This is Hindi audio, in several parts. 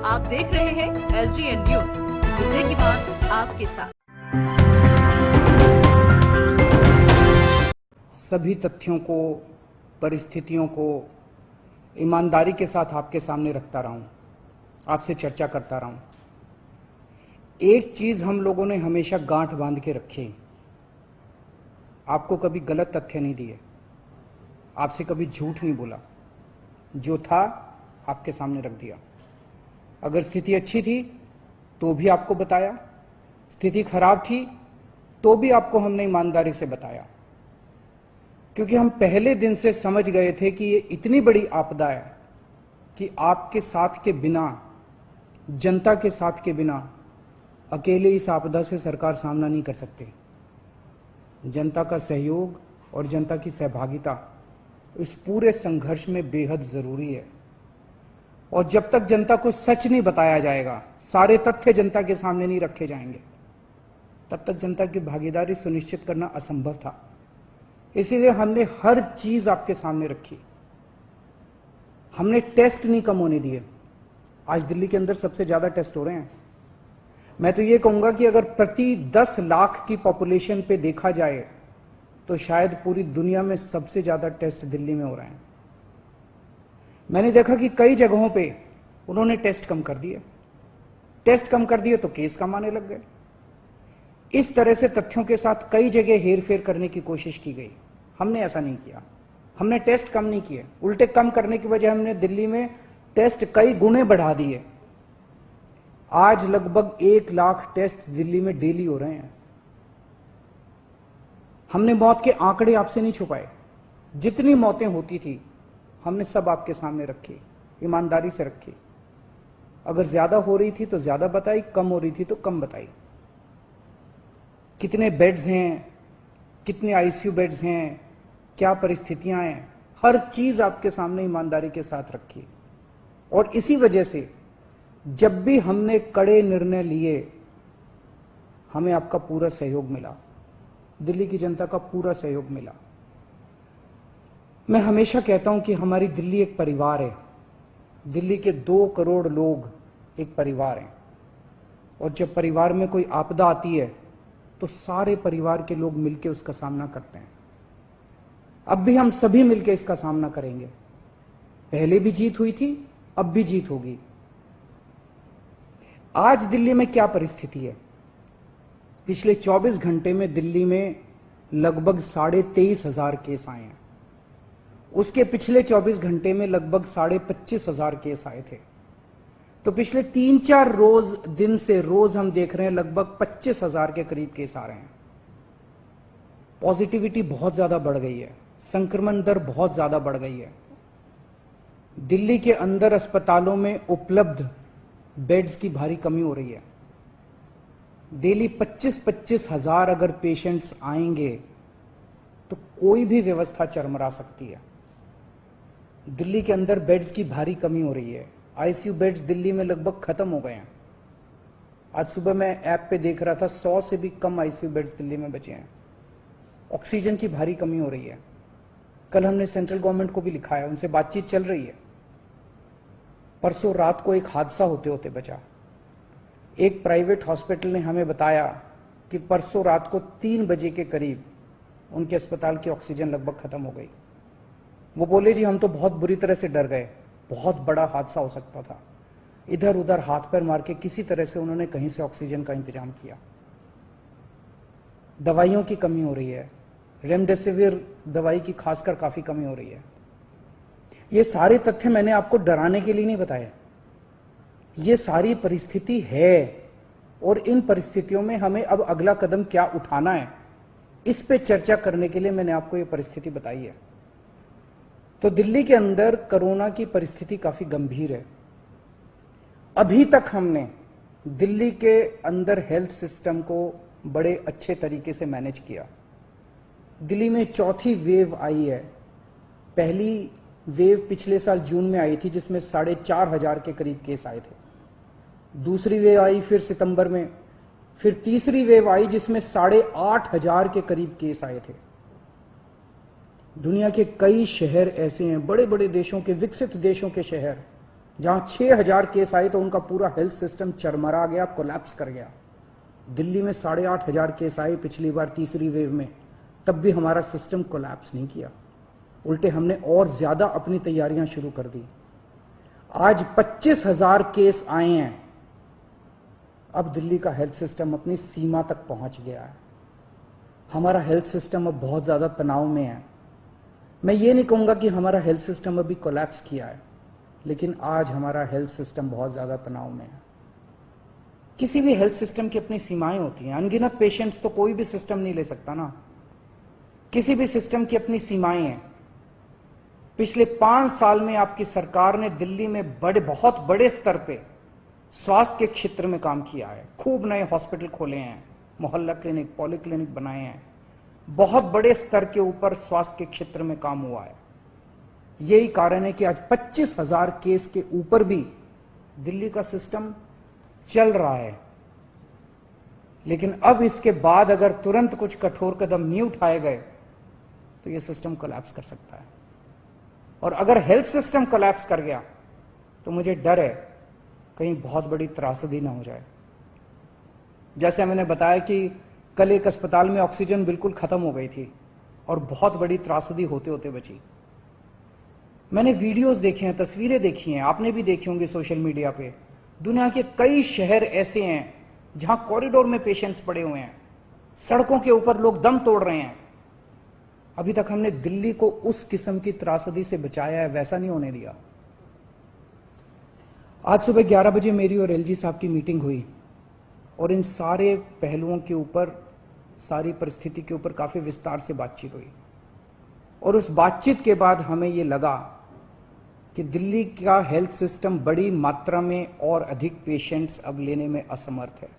आप देख रहे हैं SDN न्यूज, मुद्दे की बात आपके साथ। सभी तथ्यों को, परिस्थितियों को ईमानदारी के साथ आपके सामने रखता रहा हूं, आपसे चर्चा करता रहा हूं। एक चीज हम लोगों ने हमेशा गांठ बांध के रखी, आपको कभी गलत तथ्य नहीं दिए, आपसे कभी झूठ नहीं बोला, जो था आपके सामने रख दिया। अगर स्थिति अच्छी थी तो भी आपको बताया, स्थिति खराब थी तो भी आपको हमने ईमानदारी से बताया, क्योंकि हम पहले दिन से समझ गए थे कि ये इतनी बड़ी आपदा है कि आपके साथ के बिना, जनता के साथ के बिना अकेले इस आपदा से सरकार सामना नहीं कर सकती। जनता का सहयोग और जनता की सहभागिता इस पूरे संघर्ष में बेहद जरूरी है। और जब तक जनता को सच नहीं बताया जाएगा, सारे तथ्य जनता के सामने नहीं रखे जाएंगे, तब तक जनता की भागीदारी सुनिश्चित करना असंभव था। इसीलिए हमने हर चीज आपके सामने रखी। हमने टेस्ट नहीं कम होने दिए। आज दिल्ली के अंदर सबसे ज्यादा टेस्ट हो रहे हैं। मैं तो ये कहूंगा कि अगर प्रति 10 लाख की पॉपुलेशन पे देखा जाए तो शायद पूरी दुनिया में सबसे ज्यादा टेस्ट दिल्ली में हो रहे हैं। मैंने देखा कि कई जगहों पे उन्होंने टेस्ट कम कर दिए, टेस्ट कम कर दिए तो केस कम आने लग गए। इस तरह से तथ्यों के साथ कई जगह हेरफेर करने की कोशिश की गई। हमने ऐसा नहीं किया। हमने टेस्ट कम नहीं किए, उल्टे कम करने की वजह हमने दिल्ली में टेस्ट कई गुने बढ़ा दिए। आज लगभग 1 लाख टेस्ट दिल्ली में डेली हो रहे हैं। हमने मौत के आंकड़े आपसे नहीं छुपाए। जितनी मौतें होती थी हमने सब आपके सामने रखी, ईमानदारी से रखी। अगर ज्यादा हो रही थी तो ज्यादा बताई, कम हो रही थी तो कम बताई। कितने बेड्स हैं, कितने आईसीयू बेड्स हैं, क्या परिस्थितियां हैं, हर चीज आपके सामने ईमानदारी के साथ रखी। और इसी वजह से जब भी हमने कड़े निर्णय लिए, हमें आपका पूरा सहयोग मिला, दिल्ली की जनता का पूरा सहयोग मिला। मैं हमेशा कहता हूं कि हमारी दिल्ली एक परिवार है। दिल्ली के 2 करोड़ लोग एक परिवार हैं। और जब परिवार में कोई आपदा आती है तो सारे परिवार के लोग मिलकर उसका सामना करते हैं। अब भी हम सभी मिलकर इसका सामना करेंगे। पहले भी जीत हुई थी, अब भी जीत होगी। आज दिल्ली में क्या परिस्थिति है? पिछले 24 घंटे में दिल्ली में लगभग 23,500 केस आए हैं। उसके पिछले 24 घंटे में लगभग 25,500 केस आए थे। तो पिछले 3-4 दिन से रोज हम देख रहे हैं लगभग 25,000 के करीब केस आ रहे हैं। पॉजिटिविटी बहुत ज्यादा बढ़ गई है, संक्रमण दर बहुत ज्यादा बढ़ गई है। दिल्ली के अंदर अस्पतालों में उपलब्ध बेड्स की भारी कमी हो रही है। डेली 25-25 हजार अगर पेशेंट्स आएंगे तो कोई भी व्यवस्था चरमरा सकती है। दिल्ली के अंदर बेड्स की भारी कमी हो रही है। आईसीयू बेड्स दिल्ली में लगभग खत्म हो गए हैं। आज सुबह मैं ऐप पे देख रहा था 100 से भी कम आईसीयू बेड्स दिल्ली में बचे हैं। ऑक्सीजन की भारी कमी हो रही है। कल हमने सेंट्रल गवर्नमेंट को भी लिखा है, उनसे बातचीत चल रही है। परसों रात को एक हादसा होते होते बचा। एक प्राइवेट हॉस्पिटल ने हमें बताया कि परसों रात को 3 बजे के करीब उनके अस्पताल की ऑक्सीजन लगभग खत्म हो गई। वो बोले जी हम तो बहुत बुरी तरह से डर गए, बहुत बड़ा हादसा हो सकता था। इधर उधर हाथ पैर मार के किसी तरह से उन्होंने कहीं से ऑक्सीजन का इंतजाम किया। दवाइयों की कमी हो रही है, रेमडेसिविर दवाई की खासकर काफी कमी हो रही है। ये सारे तथ्य मैंने आपको डराने के लिए नहीं बताए। ये सारी परिस्थिति है और इन परिस्थितियों में हमें अब अगला कदम क्या उठाना है, इस पे चर्चा करने के लिए मैंने आपको ये परिस्थिति बताई है। तो दिल्ली के अंदर कोरोना की परिस्थिति काफी गंभीर है। अभी तक हमने दिल्ली के अंदर हेल्थ सिस्टम को बड़े अच्छे तरीके से मैनेज किया। दिल्ली में चौथी वेव आई है। पहली वेव पिछले साल जून में आई थी जिसमें 4,500 के करीब केस आए थे। दूसरी वेव आई फिर सितंबर में, फिर तीसरी वेव आई जिसमें 8,500 के करीब केस आए थे। दुनिया के कई शहर ऐसे हैं, बड़े बड़े देशों के, विकसित देशों के शहर, जहां 6,000 केस आए तो उनका पूरा हेल्थ सिस्टम चरमरा गया, कोलैप्स कर गया। दिल्ली में 8,500 केस आए पिछली बार तीसरी वेव में, तब भी हमारा सिस्टम कोलैप्स नहीं किया, उल्टे हमने और ज्यादा अपनी तैयारियां शुरू कर दी। आज 25,000 केस आए हैं। अब दिल्ली का हेल्थ सिस्टम अपनी सीमा तक पहुंच गया है। हमारा हेल्थ सिस्टम अब बहुत ज्यादा तनाव में है। मैं ये नहीं कहूंगा कि हमारा हेल्थ सिस्टम अभी कोलैप्स किया है, लेकिन आज हमारा हेल्थ सिस्टम बहुत ज्यादा तनाव में है। किसी भी हेल्थ सिस्टम की अपनी सीमाएं होती हैं। अनगिनत पेशेंट्स तो कोई भी सिस्टम नहीं ले सकता ना। किसी भी सिस्टम की अपनी सीमाएं हैं। पिछले 5 साल में आपकी सरकार ने दिल्ली में बहुत बड़े स्तर पे स्वास्थ्य के क्षेत्र में काम किया है। खूब नए हॉस्पिटल खोले हैं, मोहल्ला क्लिनिक, पॉली क्लिनिक बनाए हैं। बहुत बड़े स्तर के ऊपर स्वास्थ्य के क्षेत्र में काम हुआ है। यही कारण है कि आज 25,000 केस के ऊपर भी दिल्ली का सिस्टम चल रहा है। लेकिन अब इसके बाद अगर तुरंत कुछ कठोर कदम नहीं उठाए गए तो यह सिस्टम कोलैप्स कर सकता है। और अगर हेल्थ सिस्टम कोलैप्स कर गया तो मुझे डर है कहीं बहुत बड़ी त्रासदी ना हो जाए। जैसे मैंने बताया कि कल एक अस्पताल में ऑक्सीजन बिल्कुल खत्म हो गई थी और बहुत बड़ी त्रासदी होते होते बची। मैंने वीडियोस देखे हैं, तस्वीरें देखी हैं, आपने भी देखी होंगी सोशल मीडिया पे। दुनिया के कई शहर ऐसे हैं जहां कॉरिडोर में पेशेंट्स पड़े हुए हैं, सड़कों के ऊपर लोग दम तोड़ रहे हैं। अभी तक हमने दिल्ली को उस किस्म की त्रासदी से बचाया है, वैसा नहीं होने दिया। आज सुबह 11 बजे मेरी और एलजी साहब की मीटिंग हुई और इन सारे पहलुओं के ऊपर, सारी परिस्थिति के ऊपर काफी विस्तार से बातचीत हुई। और उस बातचीत के बाद हमें ये लगा कि दिल्ली का हेल्थ सिस्टम बड़ी मात्रा में और अधिक पेशेंट्स अब लेने में असमर्थ है।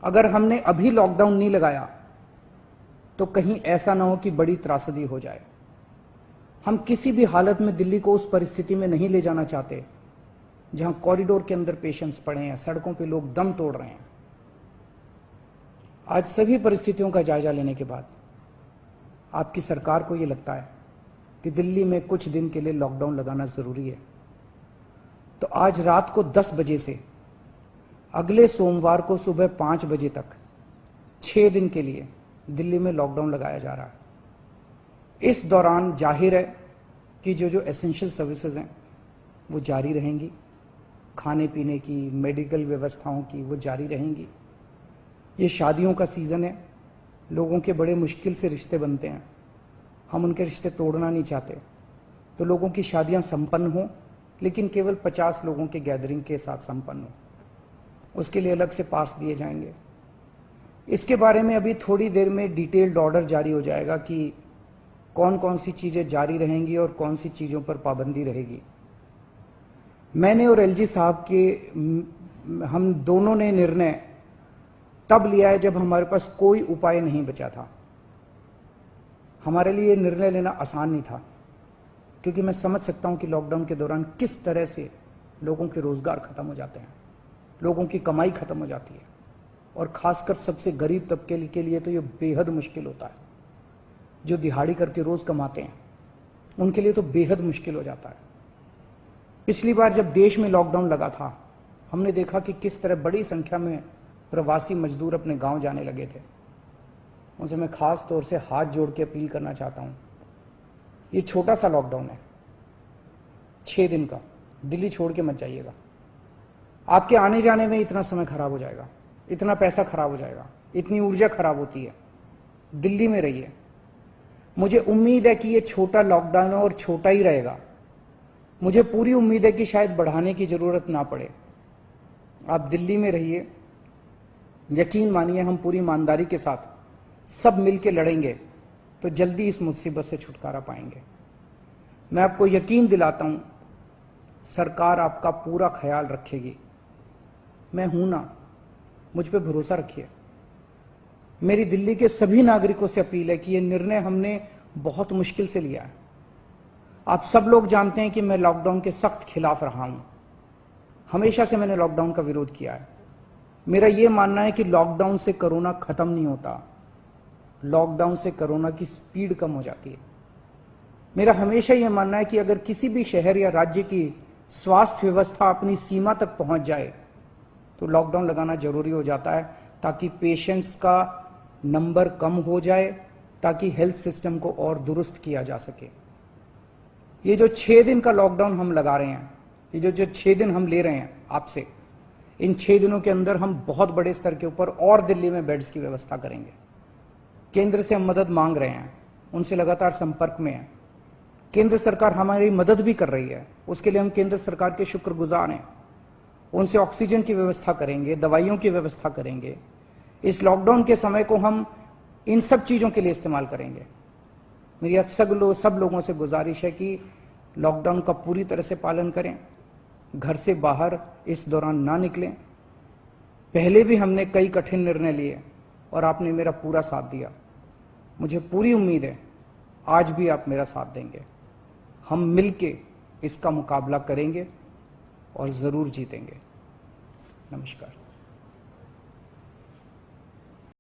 अगर हमने अभी लॉकडाउन नहीं लगाया तो कहीं ऐसा ना हो कि बड़ी त्रासदी हो जाए। हम किसी भी हालत में दिल्ली को उस परिस्थिति में नहीं ले जाना चाहते जहां कॉरिडोर के अंदर पेशेंट्स पड़े हैं, सड़कों पे लोग दम तोड़ रहे हैं। आज सभी परिस्थितियों का जायजा लेने के बाद आपकी सरकार को यह लगता है कि दिल्ली में कुछ दिन के लिए लॉकडाउन लगाना जरूरी है, तो आज रात को 10 बजे से अगले सोमवार को सुबह 5 बजे तक 6 दिन के लिए दिल्ली में लॉकडाउन लगाया जा रहा है। इस दौरान जाहिर है कि जो एसेंशियल सर्विसेज हैं वो जारी रहेंगी, खाने पीने की, मेडिकल व्यवस्थाओं की वो जारी रहेंगी। ये शादियों का सीज़न है, लोगों के बड़े मुश्किल से रिश्ते बनते हैं, हम उनके रिश्ते तोड़ना नहीं चाहते, तो लोगों की शादियां संपन्न हों, लेकिन केवल 50 लोगों के गैदरिंग के साथ संपन्न हो। उसके लिए अलग से पास दिए जाएंगे। इसके बारे में अभी थोड़ी देर में डिटेल्ड ऑर्डर जारी हो जाएगा कि कौन कौन सी चीज़ें जारी रहेंगी और कौन सी चीज़ों पर पाबंदी रहेगी। मैंने और एलजी साहब के हम दोनों ने निर्णय तब लिया है जब हमारे पास कोई उपाय नहीं बचा था। हमारे लिए निर्णय लेना आसान नहीं था, क्योंकि मैं समझ सकता हूं कि लॉकडाउन के दौरान किस तरह से लोगों के रोजगार खत्म हो जाते हैं, लोगों की कमाई खत्म हो जाती है, और खासकर सबसे गरीब तबके के लिए तो ये बेहद मुश्किल होता है। जो दिहाड़ी करके रोज कमाते हैं उनके लिए तो बेहद मुश्किल हो जाता है। पिछली बार जब देश में लॉकडाउन लगा था, हमने देखा कि किस तरह बड़ी संख्या में प्रवासी मजदूर अपने गांव जाने लगे थे। उनसे मैं खास तौर से हाथ जोड़ के अपील करना चाहता हूं, ये छोटा सा लॉकडाउन है, 6 दिन का, दिल्ली छोड़ के मत जाइएगा। आपके आने जाने में इतना समय खराब हो जाएगा, इतना पैसा खराब हो जाएगा, इतनी ऊर्जा खराब होती है। दिल्ली में रहिए। मुझे उम्मीद है कि ये छोटा लॉकडाउन है और छोटा ही रहेगा। मुझे पूरी उम्मीद है कि शायद बढ़ाने की जरूरत ना पड़े। आप दिल्ली में रहिए, यकीन मानिए हम पूरी ईमानदारी के साथ सब मिलकर लड़ेंगे तो जल्दी इस मुसीबत से छुटकारा पाएंगे। मैं आपको यकीन दिलाता हूं, सरकार आपका पूरा ख्याल रखेगी। मैं हूं ना, मुझ पे भरोसा रखिए। मेरी दिल्ली के सभी नागरिकों से अपील है कि यह निर्णय हमने बहुत मुश्किल से लिया है। आप सब लोग जानते हैं कि मैं लॉकडाउन के सख्त खिलाफ रहा हूं। हमेशा से मैंने लॉकडाउन का विरोध किया है। मेरा यह मानना है कि लॉकडाउन से कोरोना खत्म नहीं होता, लॉकडाउन से कोरोना की स्पीड कम हो जाती है। मेरा हमेशा यह मानना है कि अगर किसी भी शहर या राज्य की स्वास्थ्य व्यवस्था अपनी सीमा तक पहुंच जाए तो लॉकडाउन लगाना जरूरी हो जाता है, ताकि पेशेंट्स का नंबर कम हो जाए, ताकि हेल्थ सिस्टम को और दुरुस्त किया जा सके। ये जो 6 दिन का लॉकडाउन हम लगा रहे हैं, ये जो 6 दिन हम ले रहे हैं आपसे, इन 6 दिनों के अंदर हम बहुत बड़े स्तर के ऊपर और दिल्ली में बेड्स की व्यवस्था करेंगे। केंद्र से हम मदद मांग रहे हैं, उनसे लगातार संपर्क में हैं। केंद्र सरकार हमारी मदद भी कर रही है, उसके लिए हम केंद्र सरकार के शुक्रगुजार हैं। उनसे ऑक्सीजन की व्यवस्था करेंगे, दवाइयों की व्यवस्था करेंगे। इस लॉकडाउन के समय को हम इन सब चीजों के लिए इस्तेमाल करेंगे। मेरी अब सब लोगों से गुजारिश है कि लॉकडाउन का पूरी तरह से पालन करें, घर से बाहर इस दौरान ना निकलें। पहले भी हमने कई कठिन निर्णय लिए और आपने मेरा पूरा साथ दिया। मुझे पूरी उम्मीद है आज भी आप मेरा साथ देंगे। हम मिलके इसका मुकाबला करेंगे और जरूर जीतेंगे। नमस्कार।